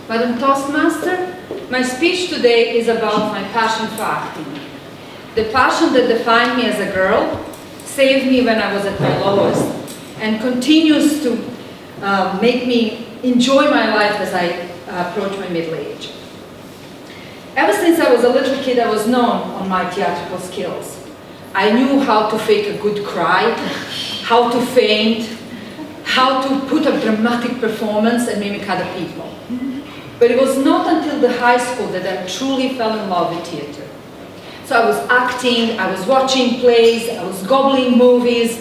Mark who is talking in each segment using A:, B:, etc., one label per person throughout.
A: Madam Toastmaster, my speech today is about my passion for acting. The passion that defined me as a girl, saved me when I was at my lowest, and continues to make me enjoy my life as I approach my middle age. Ever since I was a little kid, I was known on my theatrical skills. I knew how to fake a good cry, how to faint, how to put up dramatic performance and mimic other people. But it was not until the high school that I truly fell in love with theater. So I was acting, I was watching plays, I was gobbling movies,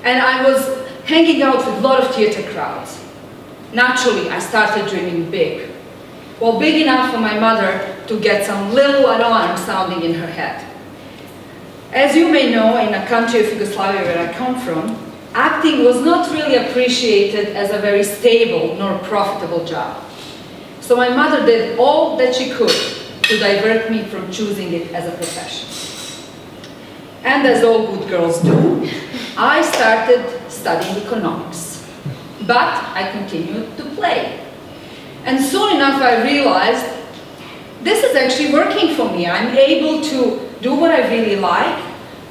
A: and I was hanging out with a lot of theater crowds. Naturally, I started dreaming big. Well, big enough for my mother to get some little alarm sounding in her head. As you may know, in a country of Yugoslavia where I come from, acting was not really appreciated as a very stable nor profitable job. So my mother did all that she could to divert me from choosing it as a profession. And as all good girls do, I started studying economics. But I continued to play. And soon enough I realized this is actually working for me. I'm able to do what I really like,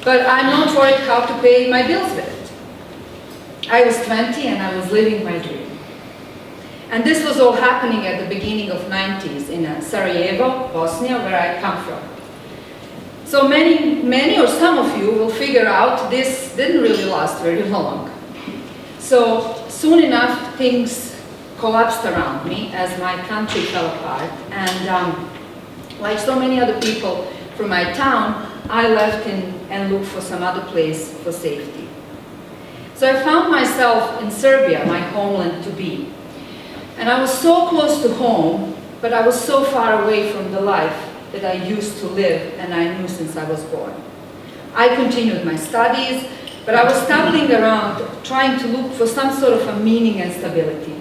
A: but I'm not worried how to pay my bills with it. I was 20 and I was living my dream. And this was all happening at the beginning of 90s in Sarajevo, Bosnia, where I come from. So many or some of you will figure out this didn't really last very long. So soon enough, things collapsed around me as my country fell apart. And like so many other people from my town, I left and looked for some other place for safety. So I found myself in Serbia, my homeland to be. And I was so close to home, but I was so far away from the life that I used to live and I knew since I was born. I continued my studies, but I was stumbling around trying to look for some sort of a meaning and stability.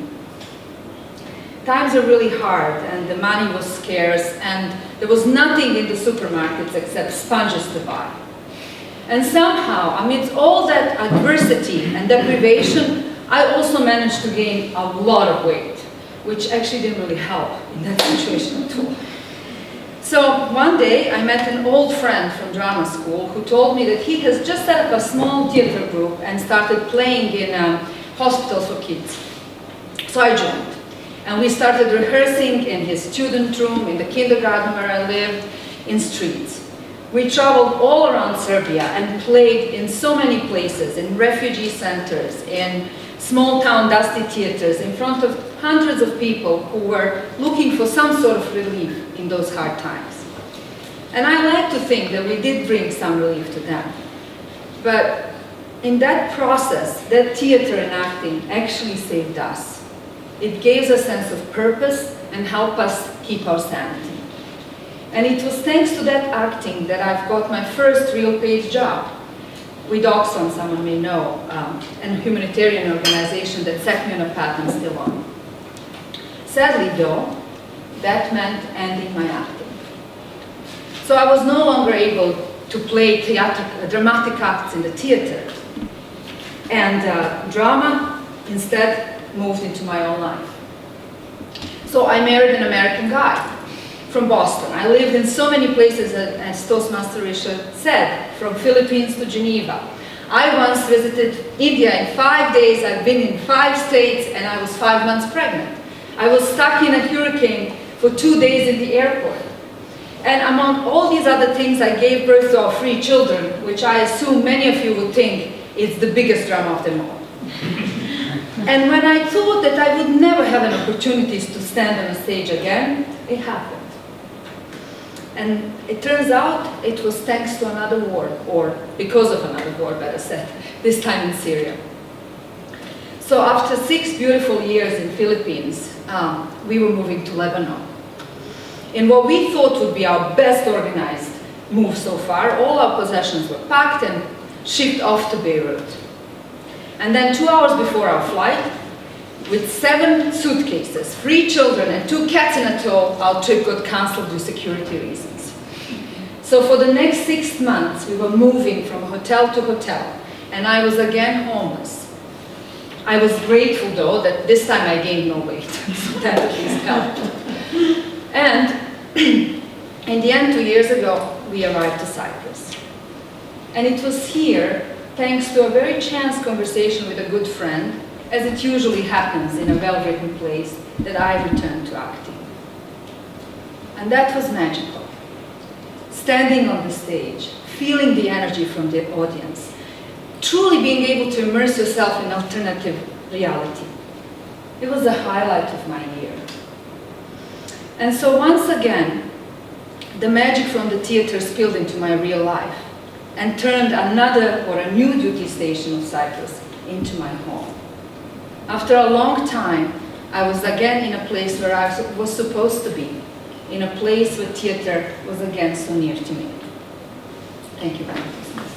A: Times are really hard and the money was scarce and there was nothing in the supermarkets except sponges to buy. And somehow, amidst all that adversity and deprivation, I also managed to gain a lot of weight, which actually didn't really help in that situation at all. So one day I met an old friend from drama school who told me that he has just set up a small theater group and started playing in hospitals for kids. So I joined. And we started rehearsing in his student room, in the kindergarten where I lived, in streets. We traveled all around Serbia and played in so many places, in refugee centers, in small town dusty theaters, in front of hundreds of people who were looking for some sort of relief in those hard times. And I like to think that we did bring some relief to them. But in that process, that theater and acting actually saved us. It gave us a sense of purpose and helped us keep our sanity. And it was thanks to that acting that I've got my first real paid job with Oxfam, someone may know, a humanitarian organization that set me on a path I'm still on. Sadly though, that meant ending my acting. So I was no longer able to play dramatic acts in the theater. And drama instead moved into my own life. So I married an American guy from Boston. I lived in so many places, as Toastmaster Richard said, from Philippines to Geneva. I once visited India in 5 days, I've been in 5 states, and I was 5 months pregnant. I was stuck in a hurricane for 2 days in the airport. And among all these other things, I gave birth to our 3 children, which I assume many of you would think is the biggest drama of them all. And when I thought that I would never have an opportunity to stand on a stage again, it happened. And it turns out it was thanks to another war, or because of another war, better said, this time in Syria. So after 6 beautiful years in Philippines, we were moving to Lebanon. In what we thought would be our best organized move so far, all our possessions were packed and shipped off to Beirut. And then 2 hours before our flight, with 7 suitcases, 3 children and 2 cats in a tow, our trip got cancelled due to security reasons. So for the next 6 months, we were moving from hotel to hotel, and I was again homeless. I was grateful though that this time I gained no weight, so that at least helped. And in the end, 2 years ago, we arrived to Cyprus. And it was here, thanks to a very chance conversation with a good friend, as it usually happens in a well-written place, that I returned to acting. And that was magical. Standing on the stage, feeling the energy from the audience, truly being able to immerse yourself in alternative reality. It was the highlight of my year. And so once again, the magic from the theater spilled into my real life and turned another or a new duty station of Cyprus into my home. After a long time, I was again in a place where I was supposed to be, in a place where theater was again so near to me. Thank you very much.